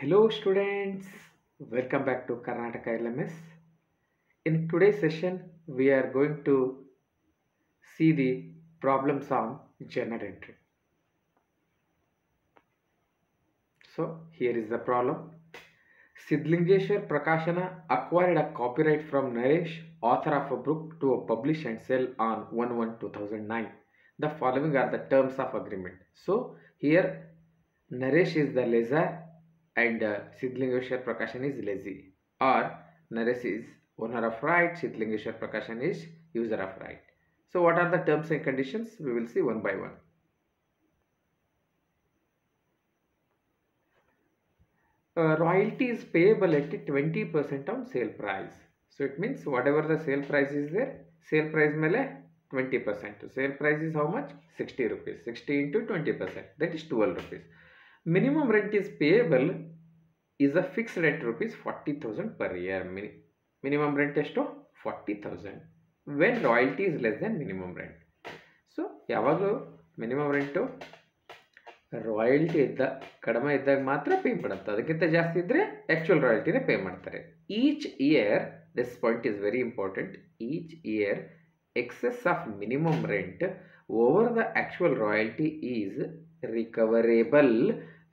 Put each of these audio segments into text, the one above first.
Hello students, welcome back to Karnataka LMS. In today's session, we are going to see the problems on journal entry. So here is the problem. Siddlingeshwar Prakashana acquired a copyright from Naresh, author of a book, to publish and sell on 1/1/2009. The following are the terms of agreement. So here Naresh is the lessor and Siddlingeshwar Prakashan is lessee, or Naresh is owner of right, Siddlingeshwar Prakashan is user of right. So what are the terms and conditions? We will see one by one. Royalty is payable at 20% on sale price. So it means whatever the sale price is there, sale price mele 20%. Sale price is how much? 60 rupees. 60 into 20%, that is 12 rupees. Minimum rent is payable is a fixed rate rupees 40,000 per year. Minimum rent ಎಷ್ಟು 40,000 when royalty is less than minimum rent. So ಯಾವಾಗಲೂ minimum rent royalty ಕಡಿಮೆ ಇದ್ದಾಗ ಮಾತ್ರ pay ಮಾಡುತ್ತೆ, ಅದಕ್ಕಿಂತ ಜಾಸ್ತಿ ಇದ್ದರೆ actual ರಾಯಲ್ಟಿನೇ ಪೇ ಮಾಡ್ತಾರೆ. Each year, this point is very important, each year excess of minimum rent over the actual royalty is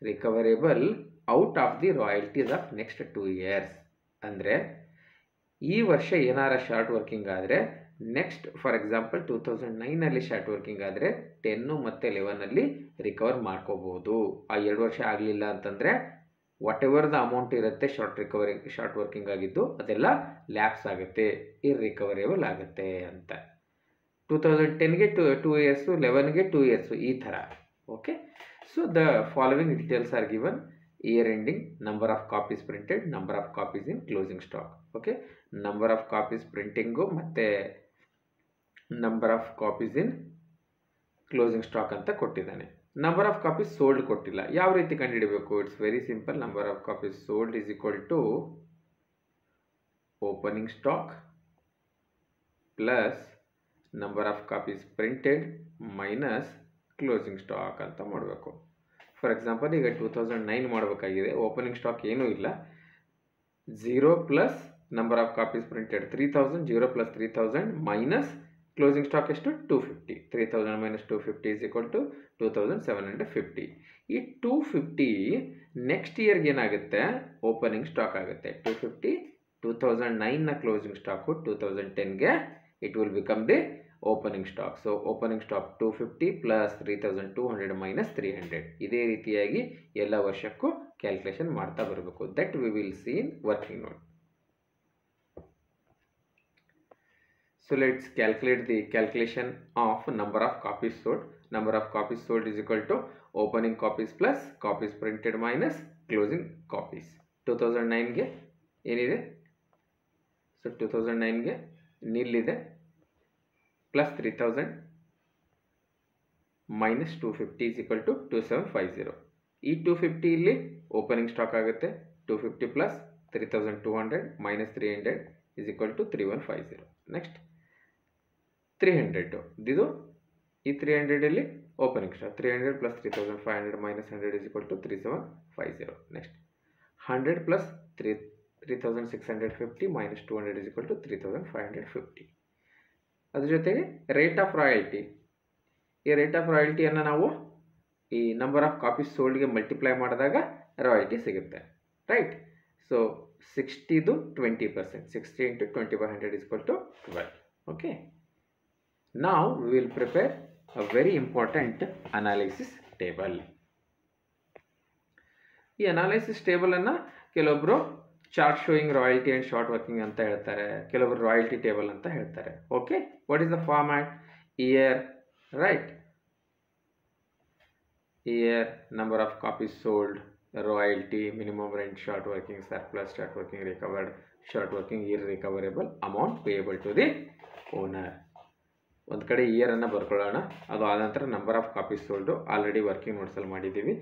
recoverable out of the royalties of next 2 years. ಅಂದರೆ ಈ ವರ್ಷ ಏನಾರ ಶಾರ್ಟ್ ವರ್ಕಿಂಗ್ ಆದರೆ next, for example 2009 short working ಆದರೆ 10 ಮತ್ತು 11 recover ಮಾಡ್ಕೋಬೋದು. ಆ 2 ವರ್ಷ ಆಗಲಿಲ್ಲ ಅಂತಂದರೆ ವಾಟ್ ಎವರ್ ದ ಅಮೌಂಟ್ ಇರುತ್ತೆ ಶಾರ್ಟ್ ವರ್ಕಿಂಗ್ ಆಗಿದ್ದು ಅದೆಲ್ಲ ಲ್ಯಾಪ್ಸ್ ಆಗುತ್ತೆ, ಇರ್ರಿಕವರೇಬಲ್ ಆಗುತ್ತೆ ಅಂತ. 2010ಗೆ 2 years, 11ಗೆ 2 years, ಈ ಥರ. Okay, so the following details are given. Year ending, number of copies printed, number of copies in closing stock. Okay, number of copies printing ಮತ್ತು number of copies in closing stock ಅಂತ ಕೊಟ್ಟಿದ್ದಾನೆ. Number of copies sold ಕೊಟ್ಟಿಲ್ಲ. ಯಾವ ರೀತಿ ಕಂಡುಹಿಡಬೇಕು? It's very simple. Number of copies sold is equal to opening stock plus number of copies printed minus closing stock ಅಂತ ಮಾಡಬೇಕು. For example ಈಗ 2009 ಮಾಡಬೇಕಾಗಿದೆ, ಓಪನಿಂಗ್ ಸ್ಟಾಕ್ ಏನೂ ಇಲ್ಲ. 0 plus number of copies printed 3000, 0 plus 3000 minus closing stock ಎಷ್ಟು 250. 3000 minus 250 is equal to 2750. ಈ 250 next ಇಯರ್ಗೆ ಏನಾಗುತ್ತೆ? ಓಪನಿಂಗ್ ಸ್ಟಾಕ್ ಆಗುತ್ತೆ. 250 2009ನ ಕ್ಲೋಸಿಂಗ್ ಸ್ಟಾಕು 2010ಗೆ it will become the opening stock. So opening stock 250 plus 3200 minus 300. ಇದೇ ರೀತಿಯಾಗಿ ಎಲ್ಲ ವರ್ಷಕ್ಕೂ ಕ್ಯಾಲ್ಕುಲೇಷನ್ ಮಾಡ್ತಾ ಬರಬೇಕು. That we will see in working note. So let's calculate the calculation of number of copies sold. Number of copies sold is equal to opening copies plus copies printed minus closing copies. 2009ಗೆ ಏನಿದೆ? So 2009ಗೆ ನಿಲ್ಲಿದೆ plus 3000 minus 250 is equal to 2750. ಈ 250 ಇಲ್ಲಿ opening stock ಆಗುತ್ತೆ. 250 plus 3200 minus 300 is equal to 3150. Next 300, ಇದು ಈ 300 ಇಲ್ಲಿ opening stock. 300 plus 3500 minus 100 is equal to 3750. Next 100 plus 3650 minus 200 is equal to 3550. ಅದ್ರ ಜೊತೆಗೆ ರೇಟ್ ಆಫ್ ರಾಯಲ್ಟಿ. ಈ ರೇಟ್ ಆಫ್ ರಾಯಲ್ಟಿಯನ್ನು ನಾವು ಈ ನಂಬರ್ ಆಫ್ ಕಾಪೀಸ್ ಸೋಲ್ಡ್ಗೆ ಮಲ್ಟಿಪ್ಲೈ ಮಾಡಿದಾಗ ರಾಯಲ್ಟಿ ಸಿಗುತ್ತೆ, ರೈಟ್? ಸೊ 60ದು 20%, 60 into 20/100 is equal to 12. Okay, now we will prepare a very important analysis table. ಈ ಅನಾಲಿಸಿಸ್ ಟೇಬಲನ್ನು ಕೆಲವೊಬ್ಬರು chart showing royalty and short working ಅಂತ ಹೇಳ್ತಾರೆ, ಕೆಲವೊಬ್ರು ರಾಯಲ್ಟಿ ಟೇಬಲ್ ಅಂತ ಹೇಳ್ತಾರೆ. Okay, what is the format? Year, right? Year, number of copies sold, royalty, minimum rent, short working surplus, short working recovered, short working irrecoverable, amount payable to the owner. ಒಂದು ಕಡೆ ಇಯರನ್ನು ಬರ್ಕೊಳ್ಳೋಣ. ಅದು ಆದ ನಂತರ number of copies sold already working ನೋಟ್ಸಲ್ಲಿ ಮಾಡಿದ್ದೀವಿ.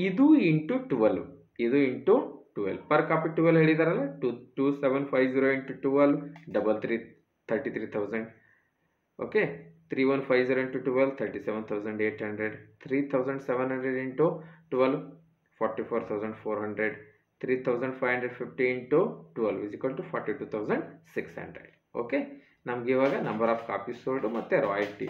ಇದು ಇಂಟು 12, ಇದು ಇಂಟು 12. ಪರ್ ಕಾಪಿ 12 ಹೇಳಿದಾರಲ್ಲ, 2750 into 12 33,000. Okay, 3150 into 12 37,800. 3700 into 12 44,400. 3550 into 12 is equal to 42,600. Okay, ನಮ್ಗೆ ಇವಾಗ ನಂಬರ್ ಆಫ್ ಕಾಪೀಸ್ ಸೋಲ್ಡು ಮತ್ತು ರಾಯಲ್ಟಿ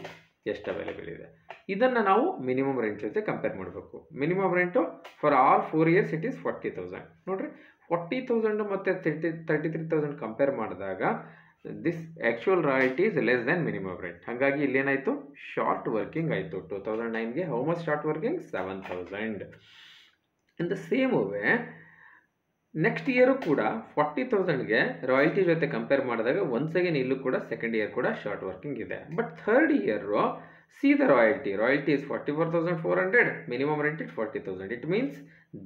ಎಷ್ಟು ಅವೈಲೇಬಲ್ ಇದೆ ಇದನ್ನು ನಾವು ಮಿನಿಮಮ್ ರೆಂಟ್ ಜೊತೆ ಕಂಪೇರ್ ಮಾಡಬೇಕು. Minimum rent for all 4 years it is 40,000. ನೋಡಿರಿ 40,000 ಮತ್ತು 33,000 ಕಂಪೇರ್ ಮಾಡಿದಾಗ this actual royalty is less than minimum rent. ಹಾಗಾಗಿ ಇಲ್ಲೇನಾಯಿತು, ಶಾರ್ಟ್ ವರ್ಕಿಂಗ್ ಆಯಿತು. 2009ಗೆ how much short working? 7,000. In the same way next year ಕೂಡ 40,000ಗೆ ರಾಯಲ್ಟಿ ಜೊತೆ ಕಂಪೇರ್ ಮಾಡಿದಾಗ ಒನ್ಸ್ ಅಗೇನ್ ಇಲ್ಲೂ ಕೂಡ ಸೆಕೆಂಡ್ ಇಯರ್ ಕೂಡ ಶಾರ್ಟ್ ವರ್ಕಿಂಗ್ ಇದೆ. But third year see the royalty is 44,400, minimum rent it 40,000. It means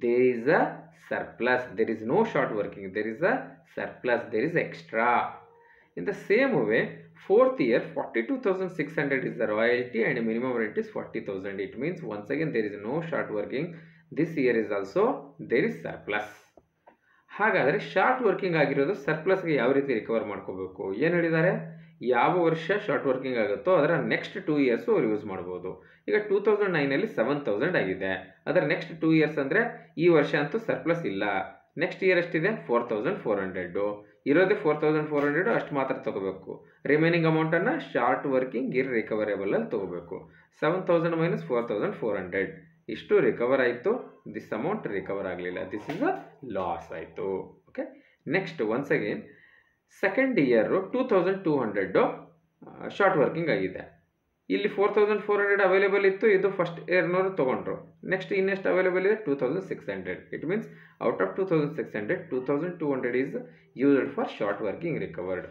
there is a surplus, there is no short working, there is a surplus, there is extra. In the same way, fourth year 42,600 is the royalty and minimum rent is 40,000. It means once again there is no short working. This year is also there is surplus. ಹಾಗಾದರೆ short working ಆಗಿರೋದು ಸರ್ಪ್ಲಸ್ಗೆ ಯಾವ ರೀತಿ recover ಮಾಡ್ಕೋಬೇಕು? ಏನು ಹೇಳಿದ್ದಾರೆ, ಯಾವ ವರ್ಷ short working ಆಗುತ್ತೋ ಅದರ ನೆಕ್ಸ್ಟ್ 2 ಇಯರ್ಸು ಅವ್ರು ಯೂಸ್ ಮಾಡ್ಬೋದು. ಈಗ 2009ನಲ್ಲಿ 7,000 ಆಗಿದೆ, ಅದರ ನೆಕ್ಸ್ಟ್ 2 ಇಯರ್ಸ್ ಅಂದರೆ ಈ ವರ್ಷ ಅಂತೂ ಸರ್ಪ್ಲಸ್ ಇಲ್ಲ. ನೆಕ್ಸ್ಟ್ ಇಯರ್ ಎಷ್ಟಿದೆ? 4,400. ಇರೋದೇ 4,400, ಅಷ್ಟು ಮಾತ್ರ ತೊಗೋಬೇಕು. ರಿಮೈನಿಂಗ್ ಅಮೌಂಟನ್ನು ಶಾರ್ಟ್ ವರ್ಕಿಂಗ್ ರಿಕವರೇಬಲಲ್ಲಿ ತೊಗೋಬೇಕು. 7,000 ಮೈನಸ್ 4,400 ಇಷ್ಟು ರಿಕವರ್ ಆಯಿತು. ದಿಸ್ ಅಮೌಂಟ್ ರಿಕವರ್ ಆಗಲಿಲ್ಲ, ದಿಸ್ ಇಸ್ ಅ ಲಾಸ್ ಆಯಿತು. Okay, next once again second year 2,200 short working ಆಗಿದೆ. ಇಲ್ಲಿ 4,400 ಅವೈಲೇಬಲ್ ಇತ್ತು, ಇದು ಫಸ್ಟ್ ಇಯರ್ನವರು ತೊಗೊಂಡ್ರು. ನೆಕ್ಸ್ಟ್ ಇನ್ನೆಷ್ಟು ಅವೈಲೇಬಲ್ ಇದೆ? 2,600. It means out of 2,600 2,200 is used for short working recovered.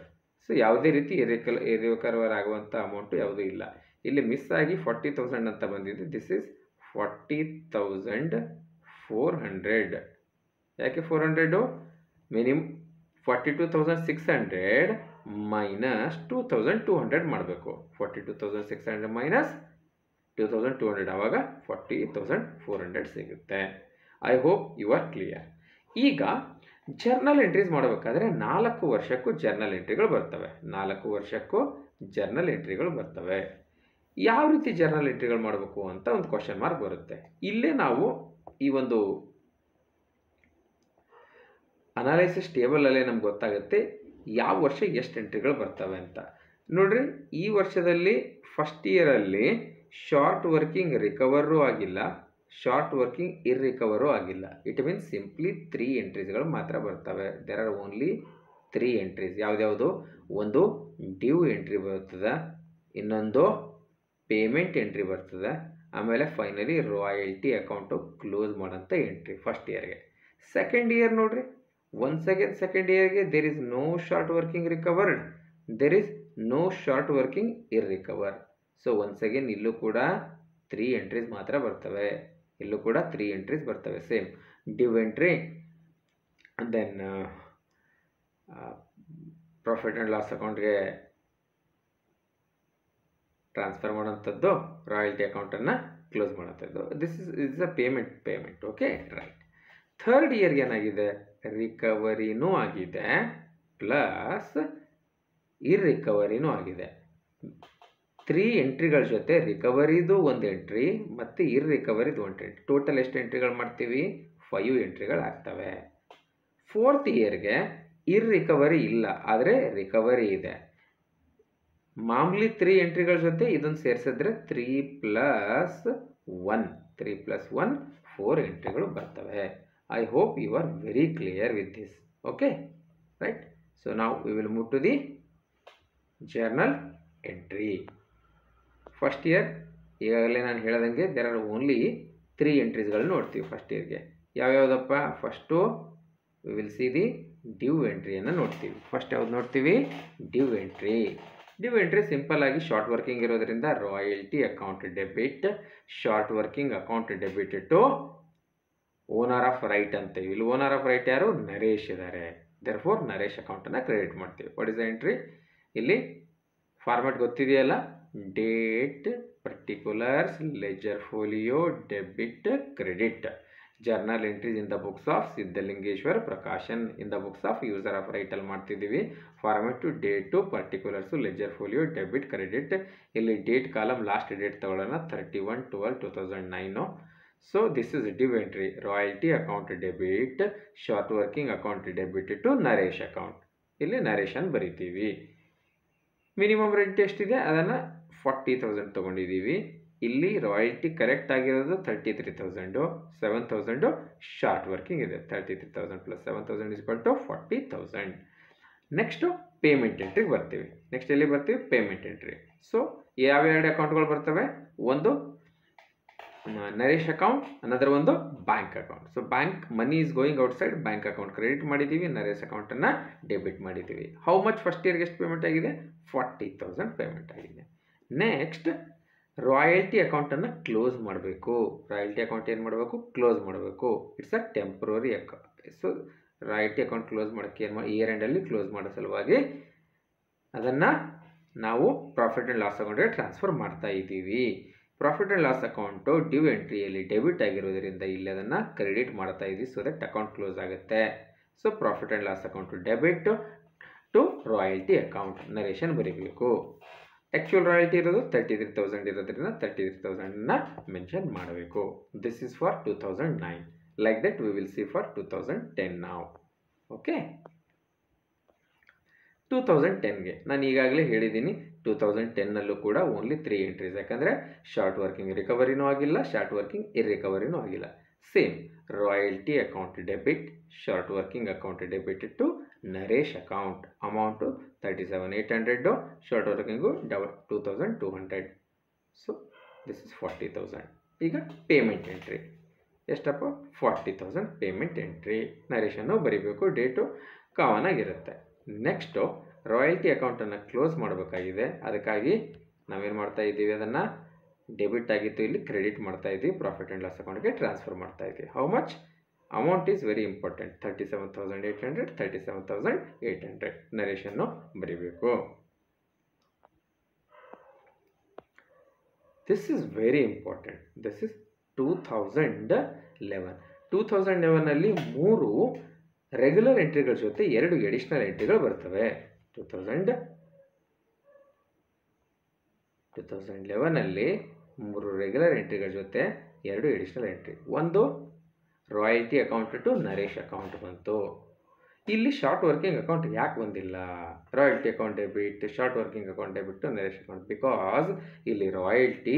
So ಯಾವುದೇ ರೀತಿ ರಿಕವರ್ ಆಗುವಂಥ ಅಮೌಂಟು ಯಾವುದೂ ಇಲ್ಲ. ಇಲ್ಲಿ ಮಿಸ್ ಆಗಿ 40,000 ಅಂತ ಬಂದಿದೆ. This is 40,400. ಯಾಕೆ 400? ಮಿನಿಮಮ್ 42,600 ಮೈನಸ್ 2,200 ಮಾಡಬೇಕು. 42,600 ಮೈನಸ್ 2,200 ಆವಾಗ 40,400 ಸಿಗುತ್ತೆ. I hope you are clear. ಈಗ ಜರ್ನಲ್ ಎಂಟ್ರೀಸ್ ಮಾಡಬೇಕಾದ್ರೆ 4 ವರ್ಷಕ್ಕೂ ಜರ್ನಲ್ ಎಂಟ್ರಿಗಳು ಬರ್ತವೆ. 4 ವರ್ಷಕ್ಕೂ ಜರ್ನಲ್ ಎಂಟ್ರಿಗಳು ಬರ್ತವೆ. ಯಾವ ರೀತಿ ಜರ್ನಲ್ ಎಂಟ್ರಿಗಳು ಮಾಡಬೇಕು ಅಂತ ಒಂದು ಕ್ವಶನ್ ಮಾರ್ಕ್ ಬರುತ್ತೆ. ಇಲ್ಲೇ ನಾವು ಈ ಒಂದು ಅನಾಲಿಸಿಸ್ ಟೇಬಲಲ್ಲೇ ನಮ್ಗೆ ಗೊತ್ತಾಗುತ್ತೆ ಯಾವ ವರ್ಷ ಎಷ್ಟು ಎಂಟ್ರಿಗಳು ಬರ್ತವೆ ಅಂತ. ನೋಡ್ರಿ, ಈ ವರ್ಷದಲ್ಲಿ ಫಸ್ಟ್ ಇಯರಲ್ಲಿ ಶಾರ್ಟ್ ವರ್ಕಿಂಗ್ ರಿಕವರು ಆಗಿಲ್ಲ, ಶಾರ್ಟ್ ವರ್ಕಿಂಗ್ ಇರ್ರಿಕವರು ಆಗಿಲ್ಲ. ಇಟ್ ಮೀನ್ಸ್ ಸಿಂಪ್ಲಿ 3 ಎಂಟ್ರೀಸ್ಗಳು ಮಾತ್ರ ಬರ್ತವೆ. There are only 3 entries. ಯಾವ್ದ್ಯಾವುದು? ಒಂದು ಡ್ಯೂ ಎಂಟ್ರಿ ಬರ್ತದೆ, ಇನ್ನೊಂದು ಪೇಮೆಂಟ್ ಎಂಟ್ರಿ ಬರ್ತದೆ, ಆಮೇಲೆ ಫೈನಲಿ ರಾಯಲ್ಟಿ ಅಕೌಂಟು ಕ್ಲೋಸ್ ಮಾಡೋಂಥ ಎಂಟ್ರಿ ಫಸ್ಟ್ ಇಯರ್ಗೆ. ಸೆಕೆಂಡ್ ಇಯರ್ ನೋಡ್ರಿ, ಒನ್ಸ್ ಅಗೇನ್ ಸೆಕೆಂಡ್ ಇಯರ್ಗೆ there is no short working recovered, there is no short working irrecover. So once again ಇಲ್ಲೂ ಕೂಡ 3 ಎಂಟ್ರೀಸ್ ಮಾತ್ರ ಬರ್ತವೆ. ಇಲ್ಲೂ ಕೂಡ 3 ಎಂಟ್ರೀಸ್ ಬರ್ತವೆ. Same due entry, then profit and loss ಅಕೌಂಟ್ಗೆ ಟ್ರಾನ್ಸ್ಫರ್ ಮಾಡೋಂಥದ್ದು, ರಾಯಲ್ಟಿ ಅಕೌಂಟನ್ನು ಕ್ಲೋಸ್ ಮಾಡೋಂಥದ್ದು. This is a payment. Okay, right. Third ಇಯರ್ಗೆ ಏನಾಗಿದೆ? ರಿಕವರಿನೂ ಆಗಿದೆ ಪ್ಲಸ್ ಇರ್ರಿಕವರಿನೂ ಆಗಿದೆ. 3 ಎಂಟ್ರಿಗಳ ಜೊತೆ ರಿಕವರಿದು ಒಂದು ಎಂಟ್ರಿ ಮತ್ತು ಇರ್ರಿಕವರಿದು ಒಂದು ಎಂಟ್ರಿ. ಟೋಟಲ್ ಎಷ್ಟು ಎಂಟ್ರಿಗಳು ಮಾಡ್ತೀವಿ? 5 ಎಂಟ್ರಿಗಳು ಆಗ್ತವೆ. ಫೋರ್ತ್ ಇಯರ್ಗೆ ಇರ್ರಿಕವರಿ ಇಲ್ಲ, ಆದರೆ ರಿಕವರಿ ಇದೆ. ಮಾಮೂಲಿ 3 ಎಂಟ್ರಿಗಳ ಜೊತೆ ಇದನ್ನು ಸೇರಿಸಿದ್ರೆ 3 + 1 4 ಎಂಟ್ರಿಗಳು ಬರ್ತವೆ. I hope you are very clear with this. Okay, right. So ನಾವು we will move to the journal entry. First year ಈಗಾಗಲೇ ನಾನು ಹೇಳ್ದಂಗೆ ದೇರ್ ಆರ್ ಓನ್ಲಿ 3 ಎಂಟ್ರೀಸ್ಗಳು ನೋಡ್ತೀವಿ ಫಸ್ಟ್ ಇಯರ್ಗೆ. ಯಾವ್ಯಾವುದಪ್ಪ? First we will see the due ಎಂಟ್ರಿಯನ್ನು ನೋಡ್ತೀವಿ. ಫಸ್ಟ್ ಯಾವ್ದು ನೋಡ್ತೀವಿ? Due entry. Due entry simple ಆಗಿ ಶಾರ್ಟ್ ವರ್ಕಿಂಗ್ ಇರೋದ್ರಿಂದ royalty account debit, short working account debit to owner of right ಅಂತೀವಿ. ಇಲ್ಲಿ ಓನರ್ ಆಫ್ ರೈಟ್ ಯಾರು? ನರೇಶ್ ಇದ್ದಾರೆ. ದೇರ್ಫೋರ್ ನರೇಶ್ ಅಕೌಂಟನ್ನು ಕ್ರೆಡಿಟ್ ಮಾಡ್ತೀವಿ. What is the entry? ಇಲ್ಲಿ ಫಾರ್ಮ್ಯಾಟ್ ಗೊತ್ತಿದೆಯಲ್ಲ, date, particulars, ledger folio, debit, credit. Journal entries in the books of Siddhalingeshwar Prakashan, in the books of user of ರೈಟಲ್ಲಿ ಮಾಡ್ತಿದ್ದೀವಿ. Format date, particulars, ledger folio, debit, credit. ಇಲ್ಲಿ date column last date ತಗೊಳ್ಳೋಣ, 31/12/2009. So this is due entry, royalty account debit, short working account debit to Naresh account. ಇಲ್ಲಿ narration ಬರಿತೀವಿ. Minimum rent ಎಷ್ಟಿದೆ ಅದನ್ನು 40,000 ತೊಗೊಂಡಿದ್ದೀವಿ. ಇಲ್ಲಿ ರಾಯಲ್ಟಿ ಕರೆಕ್ಟ್ ಆಗಿರೋದು 33,000, 7,000 ಶಾರ್ಟ್ ವರ್ಕಿಂಗ್ ಇದೆ. 33,000 plus 7,000 is equal to 40,000. Next payment ಎಂಟ್ರಿಗೆ ಬರ್ತೀವಿ. ನೆಕ್ಸ್ಟ್ ಎಲ್ಲಿ ಬರ್ತೀವಿ? Payment entry. ಸೊ ಯಾವೆರಡು ಅಕೌಂಟ್ಗಳು ಬರ್ತವೆ? ಒಂದು ನರೇಶ್ ಅಕೌಂಟ್, ಅನದರ್ ಒಂದು bank account. So bank money is going outside, bank account credit ಮಾಡಿದ್ದೀವಿ, ನರೇಶ್ ಅಕೌಂಟನ್ನು ಡೆಬಿಟ್ ಮಾಡಿದ್ದೀವಿ. ಹೌ ಮಚ್ ಫಸ್ಟ್ ಇಯರ್ಗೆ ಎಷ್ಟು ಪೇಮೆಂಟ್ ಆಗಿದೆ? 40,000 ಪೇಮೆಂಟ್ ಆಗಿದೆ. ನೆಕ್ಸ್ಟ್ ರಾಯಲ್ಟಿ ಅಕೌಂಟನ್ನು ಕ್ಲೋಸ್ ಮಾಡಬೇಕು. ರಾಯಲ್ಟಿ ಅಕೌಂಟ್ ಏನು ಮಾಡಬೇಕು? ಕ್ಲೋಸ್ ಮಾಡಬೇಕು. It's a temporary account. So royalty account close ಮಾಡೋಕ್ಕೆ ಏನು ಮಾಡಿ, ಇಯರ್ ಎಂಡಲ್ಲಿ ಕ್ಲೋಸ್ ಮಾಡೋ ಸಲುವಾಗಿ ಅದನ್ನು ನಾವು ಪ್ರಾಫಿಟ್ ಆ್ಯಂಡ್ ಲಾಸ್ ಅಕೌಂಟ್ಗೆ ಟ್ರಾನ್ಸ್ಫರ್ ಮಾಡ್ತಾ ಇದ್ದೀವಿ. Profit and loss account due ಎಂಟ್ರಿಯಲ್ಲಿ ಡೆಬಿಟ್ ಆಗಿರೋದ್ರಿಂದ ಇಲ್ಲಿ ಅದನ್ನು ಕ್ರೆಡಿಟ್ ಮಾಡ್ತಾ ಇದ್ದೀವಿ, ಸೊ ದಟ್ ಅಕೌಂಟ್ ಕ್ಲೋಸ್ ಆಗುತ್ತೆ. So profit and loss account debit to royalty account narration ಬರೀಬೇಕು. ಆ್ಯಕ್ಚುಯಲ್ ರಾಯಲ್ಟಿ ಇರೋದು 33,000 ಇರೋದ್ರಿಂದ 33,000ನ ಮೆನ್ಷನ್ ಮಾಡಬೇಕು. This is for 2009. Like that we will see for 2010 ನಾವು. ಓಕೆ, 2010ಗೆ ನಾನು ಈಗಾಗಲೇ ಹೇಳಿದ್ದೀನಿ. 2010ನಲ್ಲೂ ಕೂಡ ಓನ್ಲಿ 3 ಎಂಟ್ರೀಸ್, ಯಾಕಂದರೆ ಶಾರ್ಟ್ ವರ್ಕಿಂಗ್ ರಿಕವರಿನೂ ಆಗಿಲ್ಲ, ಶಾರ್ಟ್ ವರ್ಕಿಂಗ್ ಇರ್ರಿಕವರಿನೂ ಆಗಿಲ್ಲ. Same royalty account debit, short working account debit to Naresh account. Amount 37,800, short working 2,200. So this is 40,000. ಈಗ ಪೇಮೆಂಟ್ ಎಂಟ್ರಿ ಎಷ್ಟಪ್ಪ? 40,000 ಪೇಮೆಂಟ್ ಎಂಟ್ರಿ. ನರೇಶನ್ನು ಬರೀಬೇಕು, ಡೇಟು ಕಾಮನ್ ಆಗಿರುತ್ತೆ. ನೆಕ್ಸ್ಟು ರಾಯಲ್ಟಿ ಅಕೌಂಟನ್ನು ಕ್ಲೋಸ್ ಮಾಡಬೇಕಾಗಿದೆ. ಅದಕ್ಕಾಗಿ ನಾವೇನು ಮಾಡ್ತಾ ಇದ್ದೀವಿ? ಅದನ್ನು ಡೆಬಿಟ್ ಆಗಿತ್ತು, ಇಲ್ಲಿ ಕ್ರೆಡಿಟ್ ಮಾಡ್ತಾ ಇದ್ದೀವಿ, ಪ್ರಾಫಿಟ್ ಆ್ಯಂಡ್ ಲಾಸ್ ಅಕೌಂಟ್ಗೆ ಟ್ರಾನ್ಸ್ಫರ್ ಮಾಡ್ತಾ ಇದ್ದೀವಿ. How much? Amount is very important. 37,800, 37,800 ನರೇಶನ್ನು ಬರೀಬೇಕು. This is very important. This is 2011. 2011ನಲ್ಲಿ 3 ರೆಗ್ಯುಲರ್ ಎಂಟ್ರಿಗಳ ಜೊತೆ 2 ಎಡಿಷನಲ್ ಎಂಟ್ರಿಗಳು ಬರ್ತವೆ. 2011ನಲ್ಲಿ 3 ರೆಗ್ಯುಲರ್ ಎಂಟ್ರಿಗಳ ಜೊತೆ 2 ಎಡಿಷನಲ್ ಎಂಟ್ರಿ. ಒಂದು royalty account to Naresh account ಬಂತು. ಇಲ್ಲಿ ಶಾರ್ಟ್ ವರ್ಕಿಂಗ್ ಅಕೌಂಟ್ ಯಾಕೆ ಬಂದಿಲ್ಲ? Royalty account debit, short working account debit to Naresh account. Because ಇಲ್ಲಿ ರಾಯಲ್ಟಿ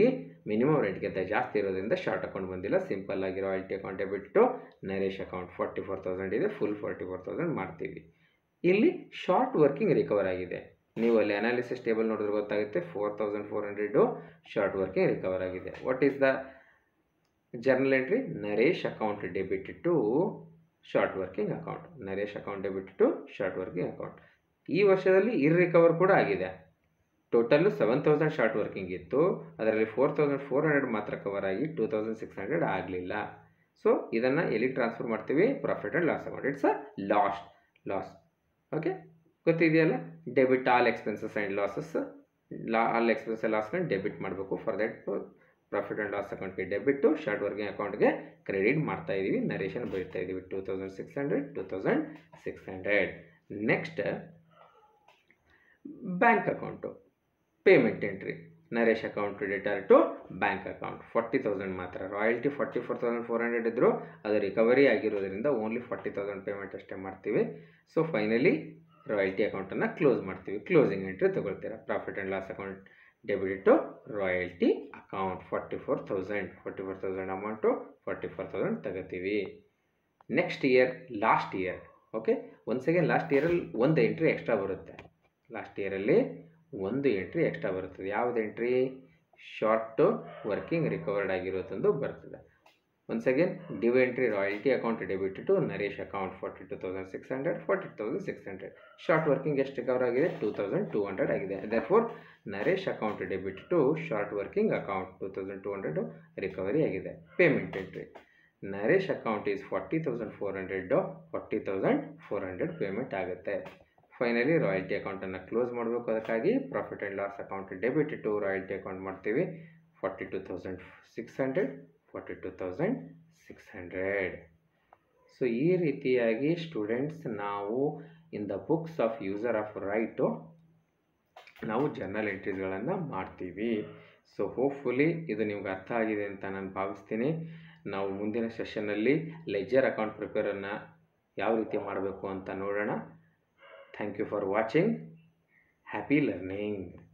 ಮಿನಿಮಮ್ ರೇಟ್ಗಿಂತ ಜಾಸ್ತಿ ಇರೋದ್ರಿಂದ ಶಾರ್ಟ್ ಅಕೌಂಟ್ ಬಂದಿಲ್ಲ. ಸಿಂಪಲ್ ಆಗಿ royalty account debit to Naresh account 44,000 ಇದೆ, ಫುಲ್ 44,000 ಮಾಡ್ತೀವಿ. ಇಲ್ಲಿ ಶಾರ್ಟ್ ವರ್ಕಿಂಗ್ ರಿಕವರ್ ಆಗಿದೆ. ನೀವು ಅಲ್ಲಿ ಅನಾಲಿಸಿಸ್ ಟೇಬಲ್ ನೋಡಿದ್ರೆ ಗೊತ್ತಾಗುತ್ತೆ. 4,400 ಶಾರ್ಟ್ ವರ್ಕಿಂಗ್ ರಿಕವರ್ ಆಗಿದೆ. What is the journal entry? Naresh account debit to short working account. Naresh account debit to short working account. ಈ ವರ್ಷದಲ್ಲಿ ಇರ್ರಿಕವರ್ ಕೂಡ ಆಗಿದೆ. ಟೋಟಲ್ಲು 7,000 ಶಾರ್ಟ್ ವರ್ಕಿಂಗ್ ಇತ್ತು, ಅದರಲ್ಲಿ 4,400 ಮಾತ್ರ ಕವರ್ ಆಗಿ 2,600 ಆಗಲಿಲ್ಲ. ಸೊ ಇದನ್ನು ಎಲ್ಲಿ ಟ್ರಾನ್ಸ್ಫರ್ ಮಾಡ್ತೀವಿ? Profit and loss account. It's a loss. Okay, ಗೊತ್ತಿದೆಯಲ್ಲ? Debit all expenses and losses. All expense ಲಾಸ್ನ ಡೆಬಿಟ್ ಮಾಡಬೇಕು. For that profit and loss ಅಕೌಂಟ್ಗೆ ಡೆಬಿಟ್ಟು, ಶಾರ್ಟ್ ವರ್ಕಿಂಗ್ ಅಕೌಂಟ್ಗೆ ಕ್ರೆಡಿಟ್ ಮಾಡ್ತಾ ಇದ್ದೀವಿ, ನರೇಶನ್ ಬರೀತಾ ಇದ್ದೀವಿ 2,600. Next bank account payment entry. Naresh account debtor to bank account 40,000 ಮಾತ್ರ. ರಾಯಲ್ಟಿ 44,400 ಇದ್ದರು, ಅದು ರಿಕವರಿ ಆಗಿರೋದ್ರಿಂದ ಓನ್ಲಿ 40,000 ಪೇಮೆಂಟ್ ಅಷ್ಟೇ ಮಾಡ್ತೀವಿ. ಸೊ ಫೈನಲಿ ರಾಯಲ್ಟಿ ಅಕೌಂಟನ್ನು ಕ್ಲೋಸ್ ಮಾಡ್ತೀವಿ. ಕ್ಲೋಸಿಂಗ್ ಎಂಟ್ರಿ ತೊಗೊಳ್ತೀರಾ. Profit and loss account debit to royalty account 44,000 amount 44,000 ತಗೋತೀವಿ. Next year, last year. Okay, once again last ಇಯರಲ್ಲಿ ಒಂದು ಎಂಟ್ರಿ ಎಕ್ಸ್ಟ್ರಾ ಬರುತ್ತೆ. ಲಾಸ್ಟ್ ಇಯರಲ್ಲಿ ಒಂದು ಎಂಟ್ರಿ ಎಕ್ಸ್ಟ್ರಾ ಬರುತ್ತದೆ. ಯಾವುದು ಎಂಟ್ರಿ? ಶಾರ್ಟ್ ವರ್ಕಿಂಗ್ ರಿಕವರ್ಡ್ ಆಗಿರೋದೊಂದು ಬರ್ತದೆ. Once again due entry royalty account debit to Naresh account 42,600. Short working ಎಷ್ಟು ರಿಕವರ್ ಆಗಿದೆ? 2,200 ಆಗಿದೆ. Therefore Naresh account debit to short working account 2,200 recovery ಆಗಿದೆ. Payment entry Naresh account is 40,400, 40,400 payment ಆಗುತ್ತೆ. Finally royalty ಅಕೌಂಟನ್ನು close ಮಾಡಬೇಕು. ಅದಕ್ಕಾಗಿ profit and loss account debit to royalty account ಮಾಡ್ತೀವಿ 42,600, 42,600. So ಈ ರೀತಿಯಾಗಿ ಸ್ಟೂಡೆಂಟ್ಸ್ ನಾವು in the books of user of right ನಾವು ಜರ್ನಲ್ ಎಂಟ್ರೀಸ್ಗಳನ್ನು ಮಾಡ್ತೀವಿ. ಸೊ ಹೋಪ್ಫುಲಿ ಇದು ನಿಮ್ಗೆ ಅರ್ಥ ಆಗಿದೆ ಅಂತ ನಾನು ಭಾವಿಸ್ತೀನಿ. ನಾವು ಮುಂದಿನ ಸೆಷನ್ನಲ್ಲಿ ಲೆಡ್ಜರ್ ಅಕೌಂಟ್ ಪ್ರಿಪೇರನ್ನು ಯಾವ ರೀತಿ ಮಾಡಬೇಕು ಅಂತ ನೋಡೋಣ. Thank you for watching. Happy learning.